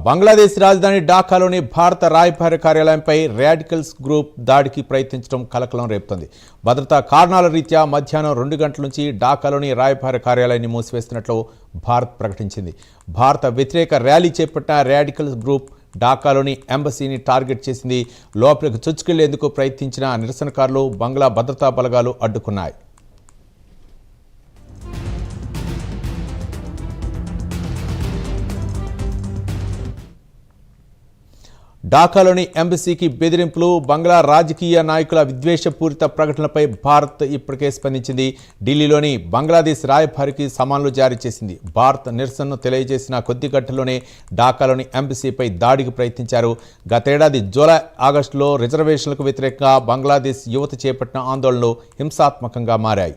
బంగ్లాదేశ్ రాజధాని ఢాకాలోని భారత రాయబార కార్యాలయంపై రాడికల్స్ గ్రూప్ దాడికి ప్రయత్నించడం కలకలం రేపుతోంది. భద్రతా కారణాల రీత్యా మధ్యాహ్నం 2 గంటల నుంచి ఢాకాలోని రాయబార కార్యాలయాన్ని మూసివేస్తున్నట్లు భారత్ ప్రకటించింది. భారత వ్యతిరేక ర్యాలీ చేపట్టిన రాడికల్స్ గ్రూప్ ఢాకాలోని ఎంబసీని టార్గెట్ చేసింది. లోపలికి చొచ్చుకెళ్లేందుకు ప్రయత్నించిన నిరసనకారులు బంగ్లా భద్రతా బలగాలు అడ్డుకున్నాయి. ఢాకాలోని ఎంబసీకి బెదిరింపులు, బంగ్లా రాజకీయ నాయకుల విద్వేషపూరిత ప్రకటనలపై భారత్ ఇప్పటికే స్పందించింది. ఢిల్లీలోని బంగ్లాదేశ్ రాయబారికి సమన్లు జారీ చేసింది. భారత్ నిరసనను తెలియజేసిన కొద్ది గంటల్లోనే ఢాకాలోని ఎంబసీపై దాడికి ప్రయత్నించారు. గతేడాది జూలై, ఆగస్టులో రిజర్వేషన్లకు వ్యతిరేకంగా బంగ్లాదేశ్ యువత చేపట్టిన ఆందోళనలు హింసాత్మకంగా మారాయి.